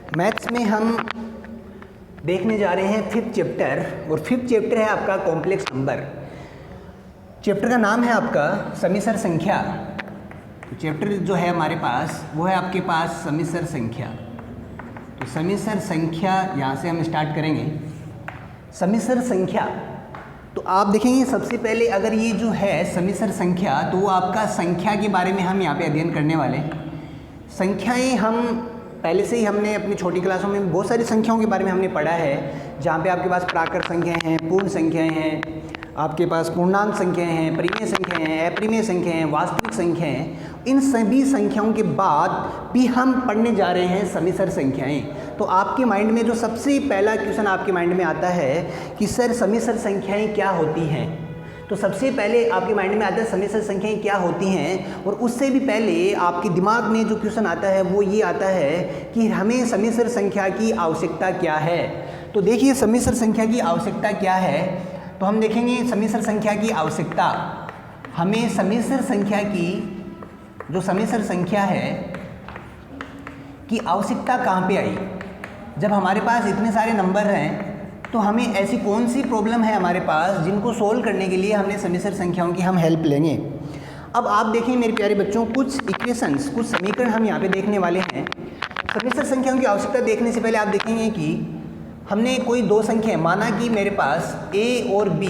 Maths में हम देखने जा रहे हैं फिफ्थ चैप्टर, और फिफ्थ चैप्टर है आपका कॉम्प्लेक्स नंबर। चैप्टर का नाम है आपका समिश्र संख्या। तो चैप्टर जो है हमारे पास वो है आपके पास समिश्र संख्या। तो समिश्र संख्या यहाँ से हम स्टार्ट करेंगे। समिश्र संख्या तो आप देखेंगे सबसे पहले अगर ये जो है समिश्र संख्या, तो वो आपका संख्या के बारे में हम यहाँ पे अध्ययन करने वाले। संख्याएं हम पहले से ही हमने अपनी छोटी क्लासों में बहुत सारी संख्याओं के बारे में हमने पढ़ा है, जहाँ पे आपके पास प्राकृत संख्याएं हैं, पूर्ण संख्याएं हैं, आपके पास पूर्णांक संख्याएं हैं, परिमेय संख्याएं हैं, अपरिमेय संख्याएं हैं, वास्तविक संख्याएं हैं। इन सभी संख्याओं के बाद भी हम पढ़ने जा रहे हैं समिश्र संख्याएं। तो आपके माइंड में जो सबसे पहला क्वेश्चन आपके माइंड में आता है कि सर समिश्र संख्याएं क्या होती हैं, तो सबसे पहले आपके माइंड में आता है समिश्र संख्याएं क्या होती हैं। और उससे भी पहले आपके दिमाग में जो क्वेश्चन आता है वो ये आता है कि हमें समिश्र संख्या की आवश्यकता क्या है। तो देखिए समिश्र संख्या की आवश्यकता क्या है, तो हम देखेंगे समिश्र संख्या की आवश्यकता। हमें समिश्र संख्या की जो समिश्र संख्या है की आवश्यकता कहाँ पे आई, जब हमारे पास इतने सारे नंबर हैं तो हमें ऐसी कौन सी प्रॉब्लम है हमारे पास जिनको सोल्व करने के लिए हमने समिश्र संख्याओं की हम हेल्प लेंगे। अब आप देखें मेरे प्यारे बच्चों, कुछ इक्वेशंस, कुछ समीकरण हम यहाँ पे देखने वाले हैं। समिश्र संख्याओं की आवश्यकता देखने से पहले आप देखेंगे कि हमने कोई दो संख्या माना कि मेरे पास a और b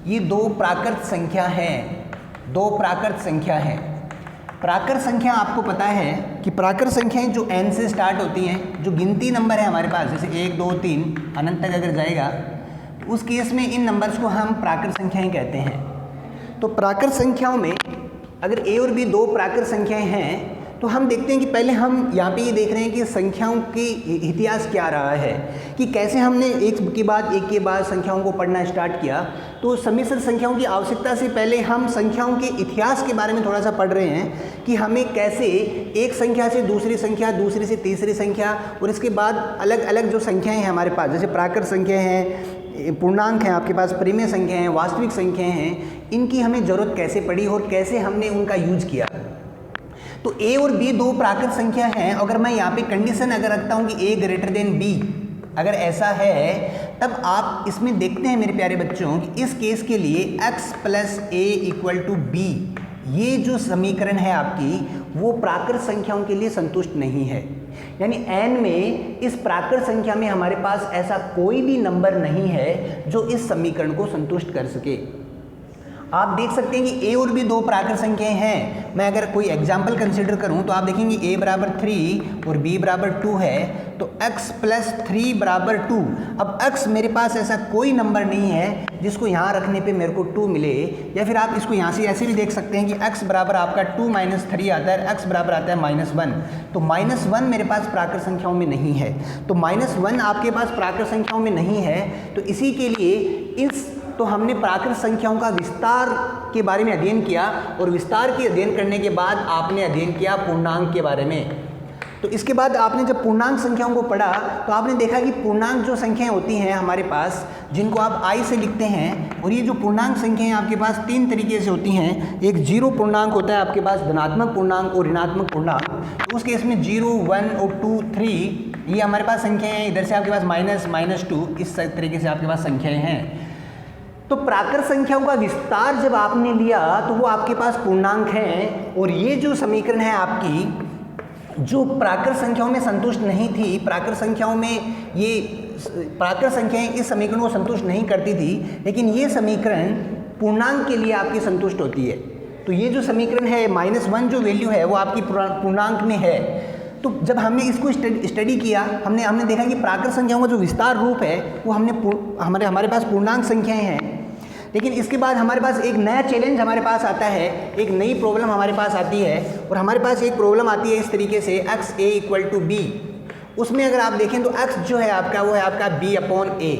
ये दो प्राकृत संख्या हैं, दो प्राकृत संख्या हैं। प्राकृत संख्या आपको पता है कि प्राकृत संख्याएं जो n से स्टार्ट होती हैं, जो गिनती नंबर है हमारे पास, जैसे 1 2 3 अनंत तक अगर जाएगा तो उस केस में इन नंबर्स को हम प्राकृत संख्याएं कहते हैं। तो प्राकृत संख्याओं में अगर a और b दो प्राकृत संख्याएं हैं तो हम देखते हैं कि पहले हम यहाँ पे ये देख रहे हैं कि संख्याओं की इतिहास क्या रहा है, कि कैसे हमने एक के बाद संख्याओं को पढ़ना स्टार्ट किया। तो समिश्र संख्याओं की आवश्यकता से पहले हम संख्याओं के इतिहास के बारे में थोड़ा सा पढ़ रहे हैं कि हमें कैसे एक संख्या से दूसरी संख्या, दूसरी से तीसरी संख्या, और इसके बाद अलग अलग जो संख्याएँ हैं हमारे पास, जैसे प्राकृत संख्याएँ हैं, पूर्णांक हैं, आपके पास परिमेय संख्याएँ हैं, वास्तविक संख्याएँ हैं, इनकी हमें ज़रूरत कैसे पड़ी और कैसे हमने उनका यूज किया। तो a और b दो प्राकृत संख्या हैं। अगर मैं यहाँ पे कंडीशन अगर रखता हूँ कि a ग्रेटर देन b, अगर ऐसा है तब आप इसमें देखते हैं मेरे प्यारे बच्चों कि इस केस के लिए x plus a equal to b, ये जो समीकरण है आपकी वो प्राकृत संख्याओं के लिए संतुष्ट नहीं है। यानी n में इस प्राकृत संख्या में हमारे पास ऐसा कोई भी नंबर नहीं है जो इस समीकरण को संतुष्ट कर सके। आप देख सकते हैं कि a और b दो प्राकृत संख्याएं हैं। मैं अगर कोई एग्जाम्पल कंसिडर करूं तो आप देखेंगे a बराबर 3 और b बराबर 2 है, तो x प्लस 3 बराबर 2। अब x मेरे पास ऐसा कोई नंबर नहीं है जिसको यहाँ रखने पे मेरे को 2 मिले, या फिर आप इसको यहाँ से ऐसे भी देख सकते हैं कि x बराबर आपका 2 माइनस 3 आता है, x बराबर आता है -1। तो -1 मेरे पास प्राकृत संख्याओं में नहीं है। तो -1 आपके पास प्राकृत संख्याओं में नहीं है, तो इसी के लिए तो हमने प्राकृत संख्याओं का विस्तार के बारे में अध्ययन किया, और विस्तार के अध्ययन करने के बाद आपने अध्ययन किया पूर्णांक के बारे में। तो इसके बाद आपने जब पूर्णांक संख्याओं को पढ़ा तो आपने देखा कि पूर्णांक जो संख्याएं होती हैं हमारे पास, जिनको आप i से लिखते हैं, और ये जो पूर्णांक संख्याएं आपके पास तीन तरीके से होती हैं। एक जीरो पूर्णांक होता है आपके पास, धनात्मक पूर्णांक और ऋणात्मक पूर्णांक। तो उस केस में 0 1 और 2 3 ये हमारे पास संख्याएं हैं। इधर से आपके पास -2, इस तरीके से आपके पास संख्याएं हैं। तो प्राकृत संख्याओं का विस्तार जब आपने लिया तो वो आपके पास पूर्णांक हैं, और ये जो समीकरण है आपकी जो प्राकृत संख्याओं में संतुष्ट नहीं थी, प्राकृत संख्याओं में ये प्राकृत संख्याएं इस समीकरण को संतुष्ट नहीं करती थी, लेकिन ये समीकरण पूर्णांक के लिए आपकी संतुष्ट होती है। तो ये जो समीकरण है -1 जो वैल्यू है वो आपकी पूर्णांक में है। तो जब हमने इसको स्टडी किया, हमने देखा कि प्राकृत संख्याओं का जो विस्तार रूप है वो हमारे पास पूर्णांक संख्याएं हैं। लेकिन इसके बाद हमारे पास एक नया चैलेंज हमारे पास आता है, एक नई प्रॉब्लम हमारे पास आती है, और हमारे पास एक प्रॉब्लम आती है इस तरीके से x a equal to b। उसमें अगर आप देखें तो x जो है आपका वो है आपका b अपॉन a।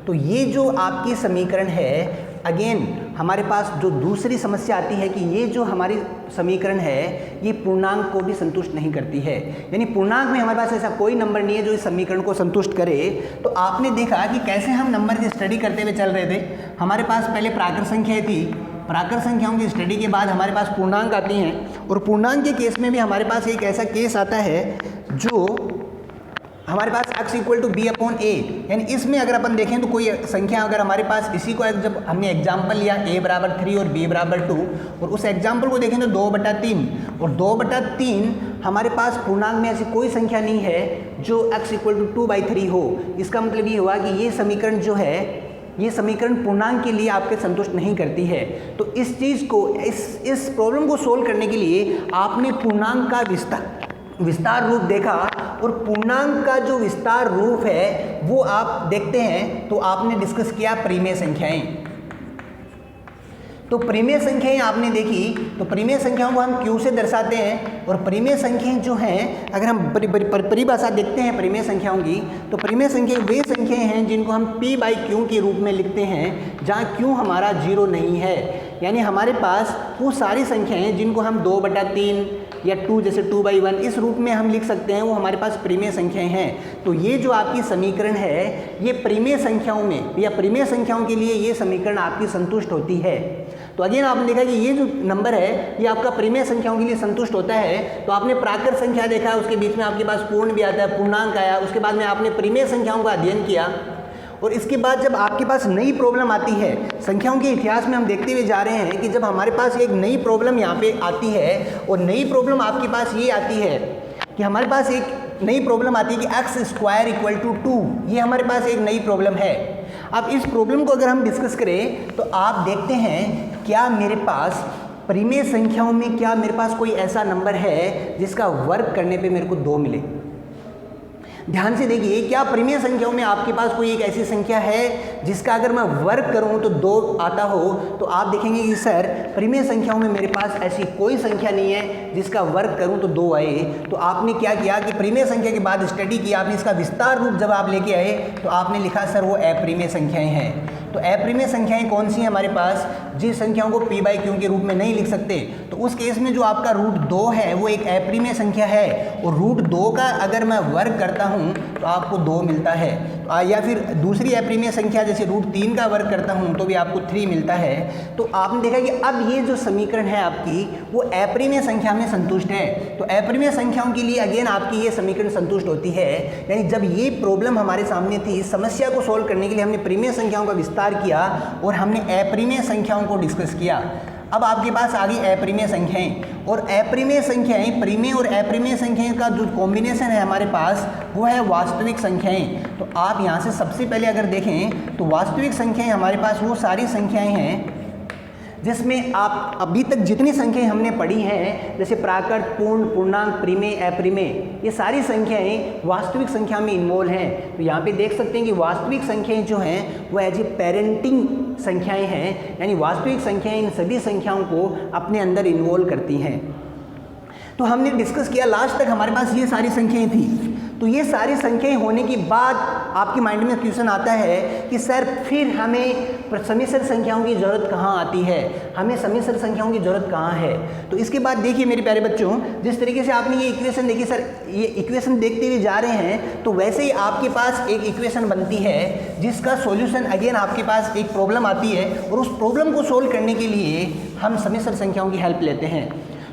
तो ये जो आपकी समीकरण है, अगेन हमारे पास जो दूसरी समस्या आती है कि ये जो हमारी समीकरण है ये पूर्णांक को भी संतुष्ट नहीं करती है। यानी पूर्णांक में हमारे पास ऐसा कोई नंबर नहीं है जो इस समीकरण को संतुष्ट करे। तो आपने देखा कि कैसे हम नंबर की स्टडी करते हुए चल रहे थे। हमारे पास पहले प्राकृत संख्या थी, प्राकृत संख्याओं की स्टडी के बाद हमारे पास पूर्णांक आती हैं, और पूर्णांक के केस में भी हमारे पास एक ऐसा केस आता है जो हमारे पास x equal to B upon A, यानी इसमें अगर अपन देखें तो कोई संख्या अगर हमारे पास इसी को जब हमने एग्जाम्पल लिया a बराबर 3 और b बराबर 2, और उस एग्जाम्पल को देखें तो 2/3, और 2/3 हमारे पास पूर्णांक में ऐसी कोई संख्या नहीं है जो x इक्वल टू 2/3 हो। इसका मतलब ये हुआ कि ये समीकरण जो है, ये समीकरण पूर्णांक के लिए आपके संतुष्ट नहीं करती है। तो इस चीज़ को, इस प्रॉब्लम को सोल्व करने के लिए आपने पूर्णांक का विस्तार रूप देखा, और पूर्णांक का जो विस्तार रूप है वो आप देखते हैं तो आपने डिस्कस किया परिमेय संख्याएं। तो परिमेय संख्याएं आपने देखी, तो परिमेय संख्याओं को हम क्यू से दर्शाते हैं, और परिमेय संख्याएं जो हैं, अगर हम परिभाषा देखते हैं परिमेय संख्याओं की, तो परिमेय संख्याएं वे संख्याएं हैं जिनको हम p/q के रूप में लिखते हैं, जहाँ q हमारा 0 नहीं है। यानी हमारे पास वो सारी संख्याएं जिनको हम 2/3 या 2 जैसे 2/1 इस रूप में हम लिख सकते हैं, वो हमारे पास परिमेय संख्याएं हैं। तो ये जो आपकी समीकरण है, ये परिमेय संख्याओं में या परिमेय संख्याओं के लिए ये समीकरण आपकी संतुष्ट होती है। तो अगेन आपने देखा कि ये जो नंबर है ये आपका परिमेय संख्याओं के लिए संतुष्ट होता है। तो आपने प्राकृत संख्या देखा, उसके बीच में आपके पास पूर्ण भी आता है, पूर्णांक आया, उसके बाद में आपने परिमेय संख्याओं का अध्ययन किया, और इसके बाद जब आपके पास नई प्रॉब्लम आती है, संख्याओं के इतिहास में हम देखते हुए जा रहे हैं कि जब हमारे पास एक नई प्रॉब्लम यहाँ पे आती है, और नई प्रॉब्लम आपके पास ये आती है कि हमारे पास एक नई प्रॉब्लम आती है कि x² इक्वल टू 2, ये हमारे पास एक नई प्रॉब्लम है। अब इस प्रॉब्लम को अगर हम डिस्कस करें तो आप देखते हैं क्या मेरे पास परिमेय संख्याओं में क्या मेरे पास कोई ऐसा नंबर है जिसका वर्ग करने पे मेरे को 2 मिले। ध्यान से देखिए, क्या परिमेय संख्याओं में आपके पास कोई एक ऐसी संख्या है जिसका अगर मैं वर्ग करूं तो 2 आता हो? तो आप देखेंगे कि सर परिमेय संख्याओं में मेरे पास ऐसी कोई संख्या नहीं है जिसका वर्ग करूं तो 2 आए। तो आपने क्या किया कि परिमेय संख्या के बाद स्टडी किया, आपने इसका विस्तार रूप जब आप लेके आए तो आपने लिखा सर वो अपरिमेय संख्याएं हैं। तो अपरिमेय संख्याएं कौन सी हैं हमारे पास? जिस संख्याओं को p/q के रूप में नहीं लिख सकते, तो उस केस में जो आपका √2 है वो एक अपरिमेय संख्या है, और √2 का अगर मैं वर्ग करता हूं तो आपको 2 मिलता है। या फिर दूसरी अपरिमेय संख्या जैसे √3 का वर्ग करता हूं तो भी आपको 3 मिलता है। तो आपने देखा कि अब ये जो समीकरण है आपकी वो अपरिमेय संख्या में संतुष्ट है। तो अपरिमेय संख्याओं के लिए अगेन आपकी ये समीकरण संतुष्ट होती है। यानी जब ये प्रॉब्लम हमारे सामने थी, समस्या को सोल्व करने के लिए हमने परिमेय संख्याओं का विस्तार किया और हमने अपरिमेय संख्याओं को डिस्कस किया। अब आपके पास आ गई अपरिमेय संख्याएं, और अपरिमेय संख्याएं, परिमेय और अपरिमेय संख्याएं का जो कॉम्बिनेशन है हमारे पास वो है वास्तविक संख्याएं। तो आप यहाँ से सबसे पहले अगर देखें तो वास्तविक संख्याएं हमारे पास वो सारी संख्याएं हैं जिसमें आप अभी तक जितनी संख्याएं हमने पढ़ी हैं, जैसे प्राकृत, पूर्ण, पूर्णांक, परिमेय, अपरिमेय, ये सारी संख्याएं वास्तविक संख्या में इन्वॉल्व हैं। तो यहाँ पे देख सकते हैं कि वास्तविक संख्याएं जो हैं वो एज ए पेरेंटिंग संख्याएं हैं, यानी वास्तविक संख्याएं इन सभी संख्याओं को अपने अंदर इन्वॉल्व करती हैं। तो हमने डिस्कस किया, लास्ट तक हमारे पास ये सारी संख्याएं थी। तो ये सारी संख्याएं होने के बाद आपके माइंड में क्वेश्चन आता है कि सर फिर हमें समिश्र संख्याओं की ज़रूरत कहाँ आती है, हमें समिश्र संख्याओं की ज़रूरत कहाँ है? तो इसके बाद देखिए मेरे प्यारे बच्चों, जिस तरीके से आपने ये इक्वेशन देखी, सर ये इक्वेशन देखते हुए जा रहे हैं तो वैसे ही आपके पास एक इक्वेशन बनती है जिसका सॉल्यूशन अगेन आपके पास एक प्रॉब्लम आती है, और उस प्रॉब्लम को सोल्व करने के लिए हम समिश्र संख्याओं की हेल्प लेते हैं।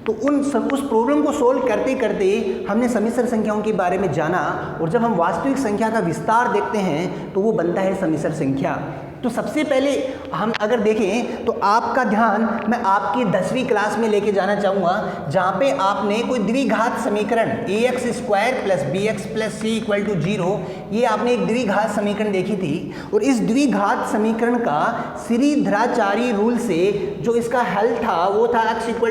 तो उस प्रॉब्लम को सोल्व करते करते हमने समिश्र संख्याओं के बारे में जाना, और जब हम वास्तविक संख्या का विस्तार देखते हैं तो वो बनता है समिश्र संख्या। तो सबसे पहले हम अगर देखें तो आपका ध्यान मैं आपकी 10वीं क्लास में लेके जाना चाहूँगा, जहाँ पे आपने कोई द्विघात समीकरण ax² + bx + c = 0, ये आपने एक द्विघात समीकरण देखी थी। और इस द्विघात समीकरण का श्रीधराचार्य रूल से जो इसका हल था वो था x =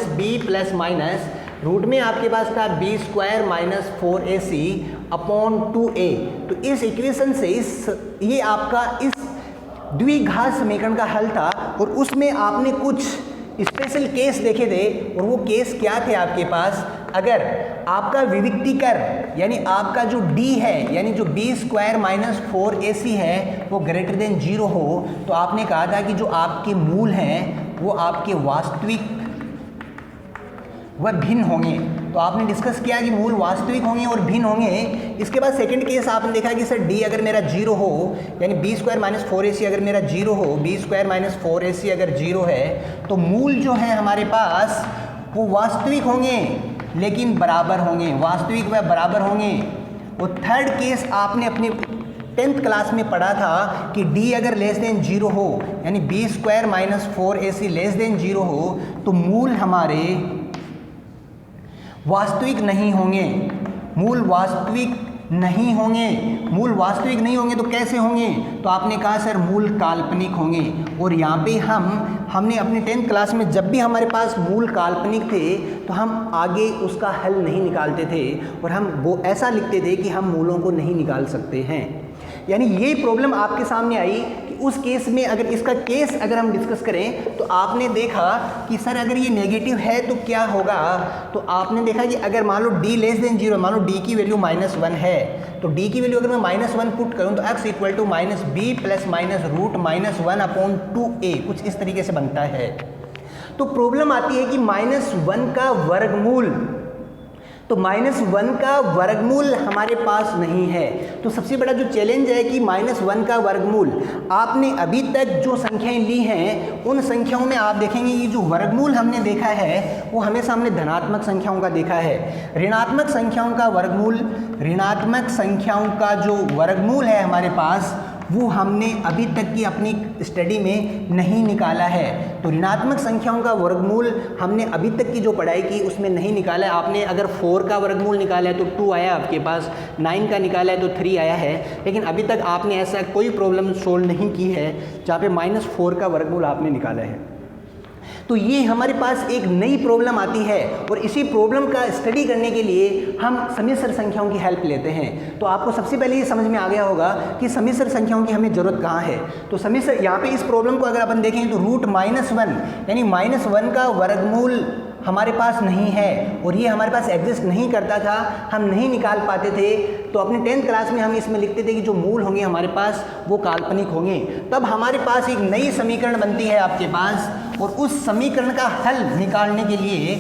-b ± रूट में आपके पास था b² - 4ac अपॉन 2a। तो इस इक्वेशन से ये आपका इस द्विघात समीकरण का हल था, और उसमें आपने कुछ स्पेशल केस देखे थे। और वो केस क्या थे आपके पास? अगर आपका विविक्तिकर यानी आपका जो d है, यानी जो b² - 4ac है वो ग्रेटर देन 0 हो, तो आपने कहा था कि जो आपके मूल हैं वो आपके वास्तविक वह भिन्न होंगे। तो आपने डिस्कस किया कि मूल वास्तविक होंगे और भिन्न होंगे। इसके बाद सेकंड केस आपने देखा कि सर d अगर मेरा 0 हो, यानी b² - 4ac अगर मेरा 0 हो, b² - 4ac अगर 0 है, तो मूल जो है हमारे पास वो वास्तविक होंगे लेकिन बराबर होंगे, वास्तविक व बराबर होंगे। और थर्ड केस आपने अपने 10th क्लास में पढ़ा था कि d अगर लेस देन 0 हो, यानी b square minus 4ac less than 0 हो, तो मूल हमारे वास्तविक नहीं होंगे। मूल वास्तविक नहीं होंगे। मूल वास्तविक नहीं होंगे तो कैसे होंगे? तो आपने कहा सर मूल काल्पनिक होंगे। और यहाँ पे हमने अपने 10th क्लास में जब भी हमारे पास मूल काल्पनिक थे तो हम आगे उसका हल नहीं निकालते थे और हम वो ऐसा लिखते थे कि हम मूलों को नहीं निकाल सकते हैं। यानी ये प्रॉब्लम आपके सामने आई कि उस केस में अगर इसका केस अगर हम डिस्कस करें तो आपने देखा कि सर अगर ये नेगेटिव है तो क्या होगा? तो आपने देखा कि अगर मान लो d लेस देन 0, मान लो d की वैल्यू -1 है, तो d की वैल्यू अगर मैं -1 पुट करूं तो x equal to -b plus minus root -1/2a कुछ इस तरीके से बनता है। तो प्रॉब्लम आती है कि -1 का वर्गमूल, तो -1 का वर्गमूल हमारे पास नहीं है। तो सबसे बड़ा जो चैलेंज है कि -1 का वर्गमूल, आपने अभी तक जो संख्याएं ली हैं उन संख्याओं में आप देखेंगे कि जो वर्गमूल हमने देखा है वो हमेशा हमने धनात्मक संख्याओं का देखा है। ऋणात्मक संख्याओं का वर्गमूल, ऋणात्मक संख्याओं का जो वर्गमूल है हमारे पास वो हमने अभी तक की अपनी स्टडी में नहीं निकाला है। तो ऋणात्मक संख्याओं का वर्गमूल हमने अभी तक की जो पढ़ाई की उसमें नहीं निकाला है। आपने अगर 4 का वर्गमूल निकाला है तो 2 आया आपके पास, 9 का निकाला है तो 3 आया है, लेकिन अभी तक आपने ऐसा कोई प्रॉब्लम सोल्व नहीं की है जहाँ पे -4 का वर्गमूल आपने निकाला है। तो ये हमारे पास एक नई प्रॉब्लम आती है और इसी प्रॉब्लम का स्टडी करने के लिए हम समिश्र संख्याओं की हेल्प लेते हैं। तो आपको सबसे पहले ये समझ में आ गया होगा कि समिश्र संख्याओं की हमें ज़रूरत कहाँ है। तो समिश्र, यहाँ पे इस प्रॉब्लम को अगर अपन देखें तो √-1 यानी -1 का वर्गमूल हमारे पास नहीं है और ये हमारे पास एग्जिस्ट नहीं करता था, हम नहीं निकाल पाते थे। तो अपने 10th क्लास में हम इसमें लिखते थे कि जो मूल होंगे हमारे पास वो काल्पनिक होंगे। तब हमारे पास एक नई समीकरण बनती है आपके पास और उस समीकरण का हल निकालने के लिए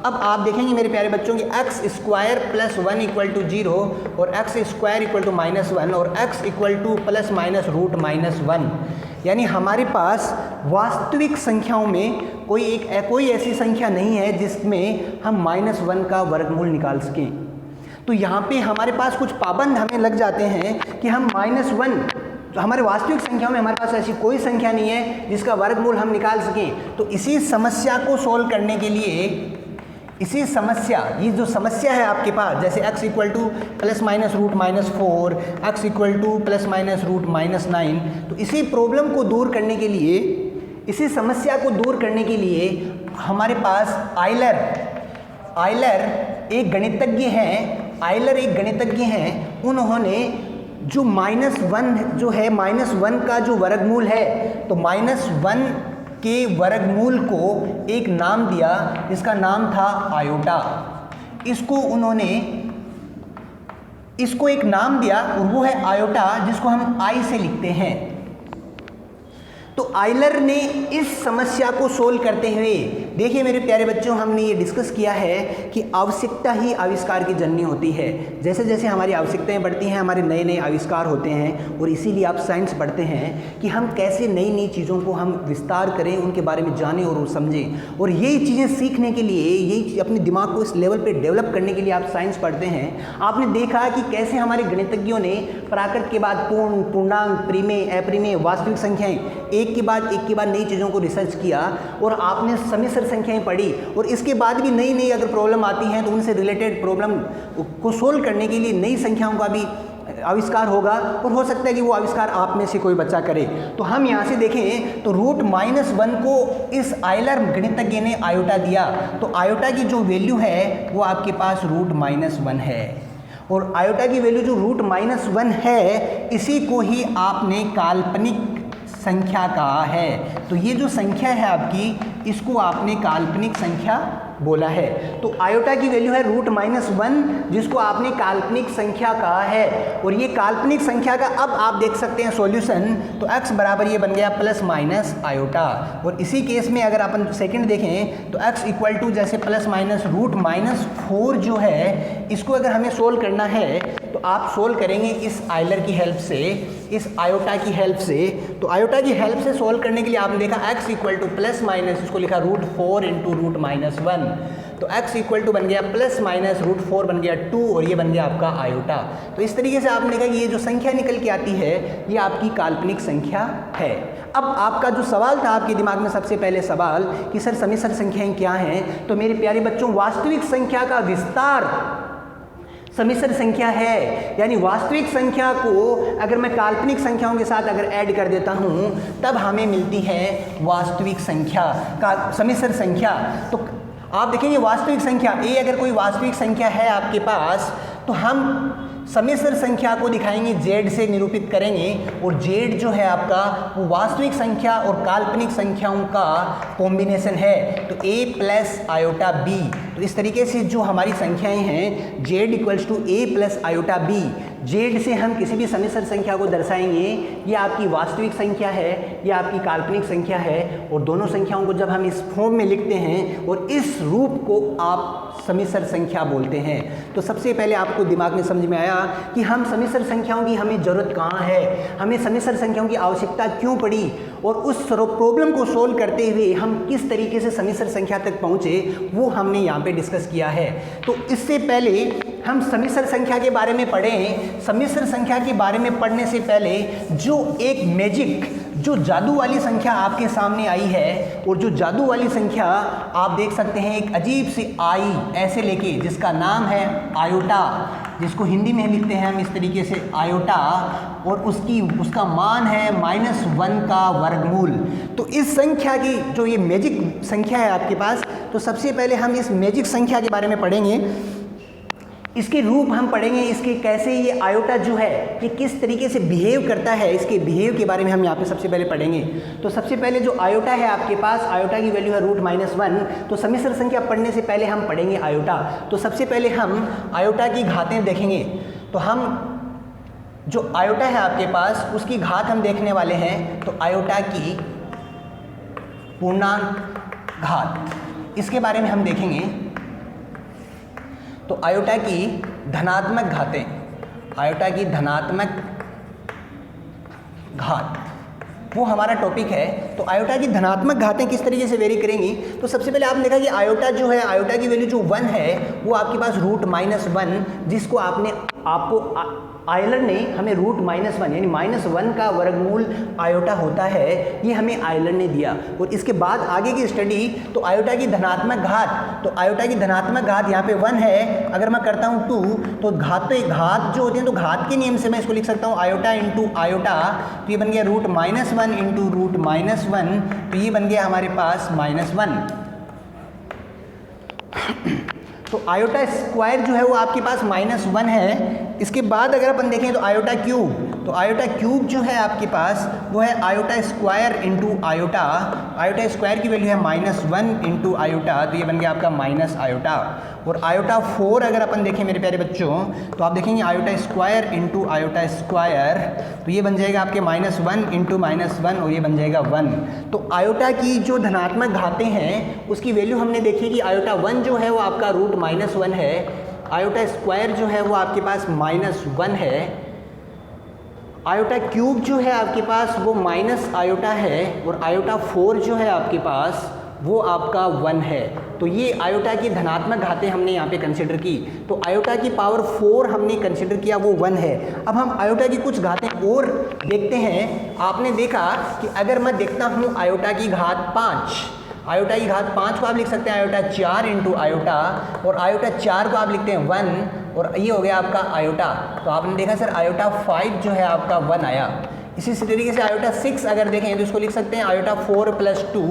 अब आप देखेंगे मेरे प्यारे बच्चों कि x square plus 1 equal to 0 और x स्क्वायर इक्वल टू -1 और x equal to plus minus root -1, यानी हमारे पास वास्तविक संख्याओं में कोई ऐसी संख्या नहीं है जिसमें हम -1 का वर्गमूल निकाल सकें। तो यहाँ पे हमारे पास कुछ पाबंद हमें लग जाते हैं कि हम -1, तो हमारे वास्तविक संख्याओं में हमारे पास ऐसी कोई संख्या नहीं है जिसका वर्गमूल हम निकाल सकें। तो इसी समस्या को सोल्व करने के लिए, इसी समस्या, ये जो समस्या है आपके पास, जैसे x equal to plus minus root -4, x equal to plus minus root -9, तो इसी प्रॉब्लम को दूर करने के लिए, इसी समस्या को दूर करने के लिए हमारे पास आयलर एक गणितज्ञ हैं, उन्होंने जो -1 जो है, -1 का जो वर्गमूल है, तो -1 के वर्गमूल को एक नाम दिया जिसका नाम था आयोटा। इसको एक नाम दिया और वो है आयोटा, जिसको हम आई से लिखते हैं। तो आयलर ने इस समस्या को सोल्व करते हुए, देखिए मेरे प्यारे बच्चों, हमने ये डिस्कस किया है कि आवश्यकता ही आविष्कार की जननी होती है। जैसे जैसे हमारी आवश्यकताएं बढ़ती हैं, हमारे नए नए आविष्कार होते हैं और इसीलिए आप साइंस पढ़ते हैं कि हम कैसे नई नई चीज़ों को हम विस्तार करें, उनके बारे में जानें और समझें। और यही चीज़ें सीखने के लिए, यही अपने दिमाग को इस लेवल पर डेवलप करने के लिए आप साइंस पढ़ते हैं। आपने देखा कि कैसे हमारे गणितज्ञों ने प्राकृत के बाद पूर्ण, पूर्णांक, परिमेय, अपरिमेय, वास्तविक संख्याएं एक के बाद नई चीज़ों को रिसर्च किया और आपने समिश्र संख्याएं पढ़ी। और इसके बाद भी नई नई अगर प्रॉब्लम आती हैं तो उनसे रिलेटेड प्रॉब्लम को सोल्व करने के लिए नई संख्याओं का भी आविष्कार होगा और हो सकता है कि वो आविष्कार आप में से कोई बच्चा करे। तो हम यहाँ से देखें तो √-1 को इस आयलर गणितज्ञ ने आयोटा दिया। तो आयोटा की जो वैल्यू है वो आपके पास √-1 है और आयोटा की वैल्यू जो √-1 है, इसी को ही आपने काल्पनिक संख्या कहा है। तो ये जो संख्या है आपकी, इसको आपने काल्पनिक संख्या बोला है। तो आयोटा की वैल्यू है √-1, जिसको आपने काल्पनिक संख्या कहा है। और ये काल्पनिक संख्या का अब आप देख सकते हैं सॉल्यूशन, तो x बराबर ये बन गया प्लस माइनस आयोटा। और इसी केस में अगर अपन सेकंड देखें तो x इक्वल टू जैसे प्लस माइनस √-4 जो है, इसको अगर हमें सोल्व करना है तो आप सोल्व करेंगे इस आयलर की हेल्प से, इस आयोटा की हेल्प से। तो आयोटा की हेल्प से सोल्व करने के लिए आपने देखा x equal to plus minus, इसको लिखा √4 × √-1। तो x इक्वल टू बन गया प्लस माइनस √4 बन गया 2 और ये बन गया आपका आयोटा। तो इस तरीके से आपने कहा कि ये जो संख्या निकल के आती है ये आपकी काल्पनिक संख्या है। अब आपका जो सवाल था आपके दिमाग में सबसे पहले सवाल कि सर समिश्र संख्याएं क्या हैं, तो मेरे प्यारे बच्चों वास्तविक संख्या का विस्तार समिश्र संख्या है, यानी वास्तविक संख्या को अगर मैं काल्पनिक संख्याओं के साथ अगर ऐड कर देता हूं तब हमें मिलती है वास्तविक संख्या का समिश्र संख्या। तो आप देखेंगे वास्तविक संख्या a अगर कोई वास्तविक संख्या है आपके पास तो हम समिश्र संख्या को दिखाएंगे z से निरूपित करेंगे, और z जो है आपका वो वास्तविक संख्या और काल्पनिक संख्याओं का कॉम्बिनेशन है, तो a प्लस आयोटा b। तो इस तरीके से जो हमारी संख्याएं हैं z equals to a plus iota b, z से हम किसी भी समिश्र संख्या को दर्शाएंगे, ये आपकी वास्तविक संख्या है, ये आपकी काल्पनिक संख्या है, और दोनों संख्याओं को जब हम इस फॉर्म में लिखते हैं और इस रूप को आप समिश्र संख्या बोलते हैं। तो सबसे पहले आपको दिमाग में समझ में आया कि हम समिश्र संख्याओं की हमें ज़रूरत कहाँ है, हमें समिश्र संख्याओं की आवश्यकता क्यों पड़ी, और उस प्रॉब्लम को सोल्व करते हुए हम किस तरीके से समिश्र संख्या तक पहुँचे वो हमने यहाँ पे डिस्कस किया है। तो इससे पहले हम समिश्र संख्या के बारे में पढ़ें। समिश्र संख्या के बारे में पढ़ने से पहले जो एक मैजिक जो जादू वाली संख्या आपके सामने आई है, और जो जादू वाली संख्या आप देख सकते हैं एक अजीब सी आई ऐसे लेके जिसका नाम है आयोटा, जिसको हिंदी में लिखते हैं हम इस तरीके से आयोटा, और उसका मान है -1 का वर्गमूल। तो इस संख्या की जो ये मैजिक संख्या है आपके पास, तो सबसे पहले हम इस मैजिक संख्या के बारे में पढ़ेंगे, इसके रूप हम पढ़ेंगे, इसके कैसे ये आयोटा जो है ये किस तरीके से बिहेव करता है, इसके बिहेव के बारे में हम यहाँ पे सबसे पहले पढ़ेंगे। तो सबसे पहले जो आयोटा है आपके पास, आयोटा की वैल्यू है √-1। तो समिश्र संख्या पढ़ने से पहले हम पढ़ेंगे आयोटा। तो सबसे पहले हम आयोटा की घातें देखेंगे। तो हम जो आयोटा है आपके पास उसकी घात हम देखने वाले हैं। तो आयोटा की पूर्णांक घात, इसके बारे में हम देखेंगे। तो आयोटा की धनात्मक घातें, आयोटा की धनात्मक घात वो हमारा टॉपिक है। तो आयोटा की धनात्मक घातें किस तरीके से वेरी करेंगी, तो सबसे पहले आपने देखा कि आयोटा जो है, आयोटा की वैल्यू जो 1 है वो आपके पास √-1, जिसको आपको आयलर ने हमें √-1 यानी -1 का वर्गमूल आयोटा होता है, ये हमें आयलर ने दिया। और इसके बाद आगे की स्टडी, तो आयोटा की धनात्मक घात, तो आयोटा की धनात्मक घात यहाँ पे 1 है, अगर मैं करता हूँ 2 तो घात जो होती है, तो घात के नियम से मैं इसको लिख सकता हूँ आयोटा इंटू आयोटा, तो ये बन गया √-1 इंटू √-1, तो ये बन गया हमारे पास -1। तो आयोटा स्क्वायर जो है वो आपके पास -1 है। इसके बाद अगर अपन देखें तो आयोटा क्यूब, तो आयोटा क्यूब जो है आपके पास वो है iota square into iota, iota square की वैल्यू है -1 इंटू आयोटा, तो ये बन गया आपका माइनस आयोटा। और आयोटा 4 अगर अपन देखें मेरे प्यारे बच्चों, तो आप देखेंगे iota square into iota square, तो ये बन जाएगा आपके -1 इंटू -1 और ये बन जाएगा 1। तो आयोटा की जो धनात्मक घातें हैं उसकी वैल्यू हमने देखी कि आयोटा 1 जो है वो आपका √-1 है, आयोटा स्क्वायर जो है वो आपके पास -1 है, आयोटा क्यूब जो है आपके पास वो माइनस आयोटा है, और आयोटा 4 जो है आपके पास वो आपका 1 है। तो ये आयोटा की धनात्मक घातें हमने यहाँ पे कंसिडर की। तो आयोटा की पावर 4 हमने कंसिडर किया, वो 1 है। अब हम आयोटा की कुछ घातें और देखते हैं। आपने देखा कि अगर मैं देखता हूँ आयोटा की घात 5, आयोटा की घात 5 को आप लिख सकते हैं आयोटा 4 इंटू आयोटा, और आयोटा 4 को आप लिखते हैं 1, और ये हो गया आपका आयोटा। तो आपने देखा सर आयोटा 5 जो है आपका 1 आया। इसी तरीके से आयोटा 6 अगर देखें तो इसको लिख सकते हैं आयोटा 4 + 2,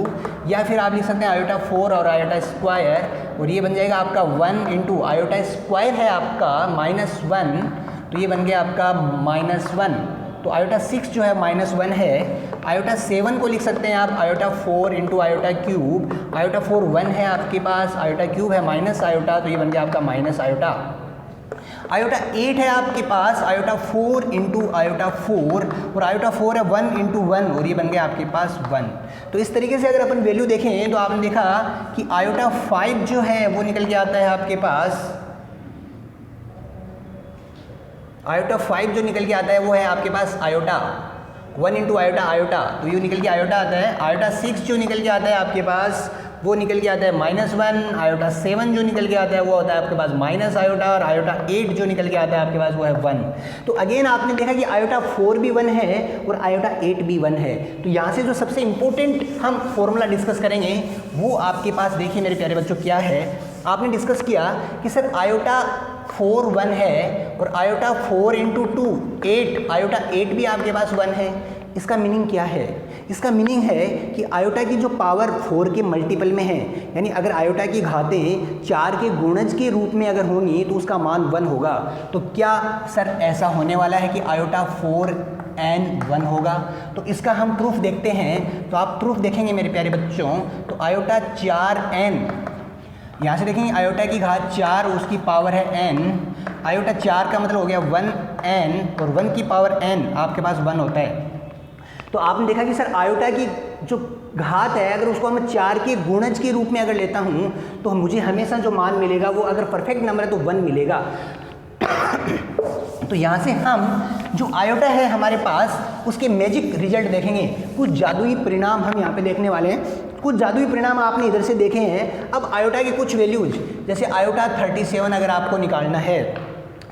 या फिर आप लिख सकते हैं आयोटा 4 और आयोटा स्क्वायर, और ये बन जाएगा आपका 1 इंटू आयोटा स्क्वायर है आपका -1, तो ये बन गया आपका -1। तो आयोटा 6 जो है -1 है। आयोटा 7 को लिख सकते हैं आप iota 4 into iota cube, iota 4 1 है आपके पास, आयोटा क्यूब है माइनस आयोटा, तो ये बन गया आपका माइनस आयोटा। आयोटा 8 है आपके पास, आयोटा 4 इंटू आयोटा 4, और आयोटा 4 है 1 इंटू 1, और ये बन गया आपके पास 1। तो इस तरीके से अगर अपन वैल्यू देखें तो आपने देखा कि आयोटा 5 जो है वो निकल के आता है आपके पास, आयोटा 5 जो निकल के आता है वो है आपके पास आयोटा 1 इंटू आयोटा आयोटा, तो ये निकल के आयोटा आता है। आयोटा 6 जो निकल के आता है आपके पास वो निकल के आता है -1, आयोटा 7 जो निकल के आता है वो होता है आपके पास माइनस आयोटा, और आयोटा 8 जो निकल के आता है आपके पास वो है 1। तो अगेन आपने देखा कि आयोटा 4 भी 1 है और आयोटा 8 भी 1 है। तो यहाँ से जो सबसे इंपॉर्टेंट हम फॉर्मूला डिस्कस करेंगे वो आपके पास देखिए मेरे प्यारे बच्चों क्या है। आपने डिस्कस किया कि सर आयोटा 4 1 है और आयोटा 4 × 2 8, आयोटा 8 भी आपके पास 1 है। इसका मीनिंग क्या है? इसका मीनिंग है कि आयोटा की जो पावर 4 के मल्टीपल में है, यानी अगर आयोटा की घातें 4 के गुणज के रूप में अगर होंगी तो उसका मान 1 होगा। तो क्या सर ऐसा होने वाला है कि आयोटा 4n 1 होगा? तो इसका हम प्रूफ देखते हैं। तो आप प्रूफ देखेंगे मेरे प्यारे बच्चों, तो आयोटा 4n, यहाँ से देखेंगे आयोटा की घात 4 उसकी पावर है n, आयोटा 4 का मतलब हो गया 1n और 1 की पावर n आपके पास 1 होता है। तो आपने देखा कि सर आयोटा की जो घात है अगर उसको मैं 4 के गुणज के रूप में अगर लेता हूँ तो मुझे हमेशा जो मान मिलेगा वो अगर परफेक्ट नंबर है तो 1 मिलेगा। तो यहाँ से हम जो आयोटा है हमारे पास उसके मैजिक रिजल्ट देखेंगे, कुछ जादुई परिणाम हम यहाँ पे देखने वाले हैं। कुछ जादुई परिणाम आपने इधर से देखे हैं। अब आयोटा की कुछ वैल्यूज, जैसे आयोटा 37 अगर आपको निकालना है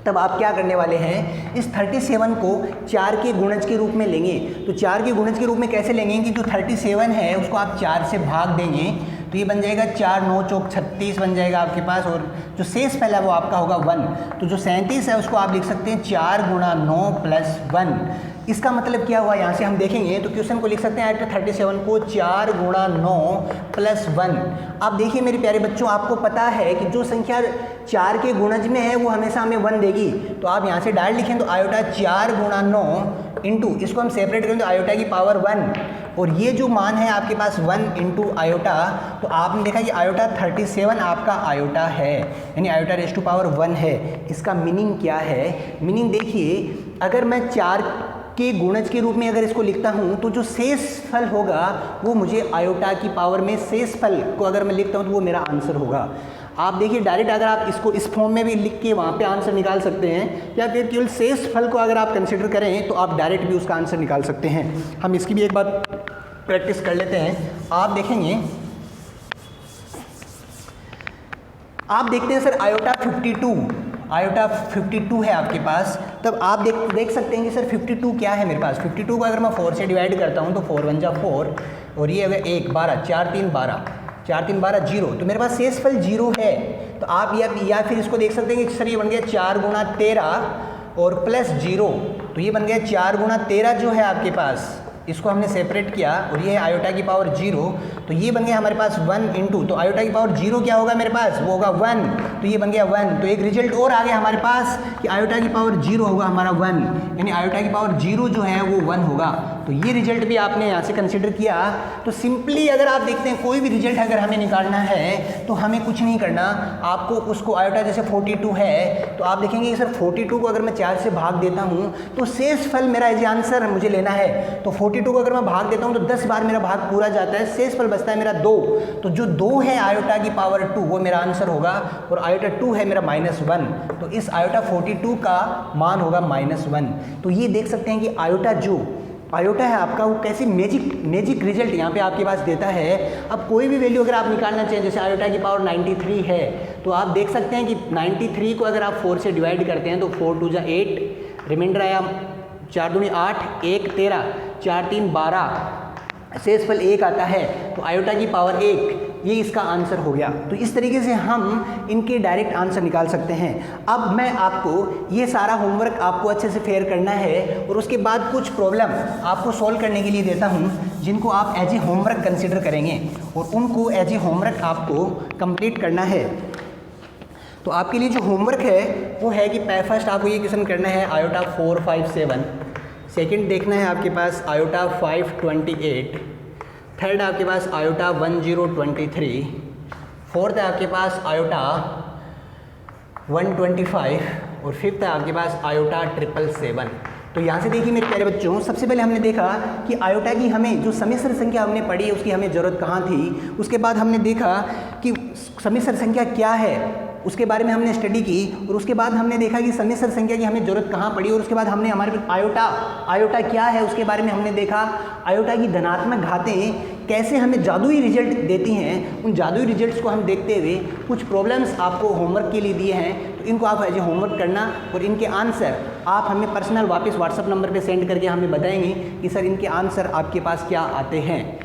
तब आप क्या करने वाले हैं, इस 37 को 4 के गुणज के रूप में लेंगे। तो 4 के गुणज के रूप में कैसे लेंगे कि जो 37 है उसको आप 4 से भाग देंगे तो ये बन जाएगा 4 9 चौक 36 बन जाएगा आपके पास, और जो शेष पहला वो आपका होगा 1। तो जो 37 है उसको आप लिख सकते हैं 4 × 9 + 1। इसका मतलब क्या हुआ, यहाँ से हम देखेंगे तो क्वेश्चन को लिख सकते हैं आयोटा 37 को 4 × 9 + 1। आप देखिए मेरे प्यारे बच्चों, आपको पता है कि जो संख्या 4 के गुणज में है वो हमेशा हमें 1 देगी। तो आप यहाँ से डायरेक्ट लिखें तो आयोटा 4 × 9 इंटू, इसको हम सेपरेट करें तो आयोटा की पावर 1, और ये जो मान है आपके पास 1 × आयोटा। तो आपने देखा कि आयोटा 37 आपका आयोटा है, यानी आयोटा रेज़ टू पावर 1 है। इसका मीनिंग क्या है? मीनिंग देखिए, अगर मैं 4 के गुणज के रूप में अगर इसको लिखता हूँ तो जो शेष फल होगा वो मुझे आयोटा की पावर में शेष फल को अगर मैं लिखता हूँ तो वो मेरा आंसर होगा। आप देखिए डायरेक्ट अगर आप इसको इस फॉर्म में भी लिख के वहाँ पे आंसर निकाल सकते हैं, या फिर केवल शेष फल को अगर आप कंसिडर करें तो आप डायरेक्ट भी उसका आंसर निकाल सकते हैं। हम इसकी भी एक बार प्रैक्टिस कर लेते हैं। आप देखेंगे, आप देखते हैं सर आयोटा 52 है आपके पास, तब आप देख सकते हैं कि सर 52 क्या है मेरे पास। 52 को अगर मैं 4 से डिवाइड करता हूँ तो 4 × 1 = 4 और ये अगर 1 12 4 3 12 4 3 12 0, तो मेरे पास शेष फल 0 है। तो आप या फिर इसको देख सकते हैं कि सर ये बन गया 4 × 13 और +0, तो ये बन गया 4 × 13 जो है आपके पास, इसको हमने सेपरेट किया और ये है आयोटा की पावर 0, तो ये बन गया हमारे पास 1 × तो आयोटा की पावर 0 क्या होगा मेरे पास, वो होगा 1, तो ये बन गया 1। तो एक रिजल्ट और आ गया हमारे पास कि आयोटा की पावर 0 होगा हमारा 1, यानी आयोटा की पावर 0 जो है वो 1 होगा। तो ये रिजल्ट भी आपने यहाँ से कंसिडर किया। तो सिंपली अगर आप देखते हैं कोई भी रिजल्ट अगर हमें निकालना है तो हमें कुछ नहीं करना, आपको उसको आयोटा जैसे 42 है तो आप देखेंगे कि सर 42 को अगर मैं 4 से भाग देता हूँ तो शेष फल मेरा एज आंसर मुझे लेना है। तो 42 को अगर मैं भाग देता हूँ तो 10 बार मेरा भाग पूरा जाता है, शेष फल बचता है मेरा 2। तो जो 2 है आयोटा की पावर 2 वो मेरा आंसर होगा, और आयोटा 2 है मेरा -1, तो इस आयोटा 42 का मान होगा -1। तो ये देख सकते हैं कि आयोटा है आपका वो कैसी मैजिक रिजल्ट यहाँ पे आपके पास देता है। अब कोई भी वैल्यू अगर आप निकालना चाहिए, जैसे आयोटा की पावर 93 है, तो आप देख सकते हैं कि 93 को अगर आप 4 से डिवाइड करते हैं तो 4 × 2 = 8, रिमाइंडर आया 4 दूनी 8, 1 13, 4 3 12, शेष फल 1 आता है, तो आयोटा की पावर 1, ये इसका आंसर हो गया। तो इस तरीके से हम इनके डायरेक्ट आंसर निकाल सकते हैं। अब मैं आपको ये सारा होमवर्क आपको अच्छे से फेयर करना है और उसके बाद कुछ प्रॉब्लम आपको सॉल्व करने के लिए देता हूँ जिनको आप एज ए होमवर्क कंसिडर करेंगे और उनको एज ए होमवर्क आपको कंप्लीट करना है। तो आपके लिए जो होमवर्क है वो है कि फर्स्ट आपको ये क्वेश्चन करना है आयोटा 4 5 7, सेकेंड देखना है आपके पास आयोटा 5 28, थर्ड आपके पास आयोटा 10 23, फोर्थ है आपके पास आयोटा 125 और फिफ्थ है आपके पास आयोटा 777। तो यहाँ से देखिए मेरे प्यारे बच्चों, सबसे पहले हमने देखा कि आयोटा की हमें जो सम्मिश्र संख्या हमने पढ़ी उसकी हमें ज़रूरत कहाँ थी। उसके बाद हमने देखा कि सम्मिश्र संख्या क्या है, उसके बारे में हमने स्टडी की, और उसके बाद हमने देखा कि सम्मिश्र संख्या की हमें ज़रूरत कहाँ पड़ी, और उसके बाद हमने हमारे आयोटा क्या है उसके बारे में हमने देखा। आयोटा की धनात्मक घातें कैसे हमें जादुई रिजल्ट देती हैं, उन जादुई रिजल्ट्स को हम देखते हुए कुछ प्रॉब्लम्स आपको होमवर्क के लिए दिए हैं, तो इनको आप एज ए होमवर्क करना और इनके आंसर आप हमें पर्सनल वापस व्हाट्सअप नंबर पे सेंड करके हमें बताएंगे कि सर इनके आंसर आपके पास क्या आते हैं।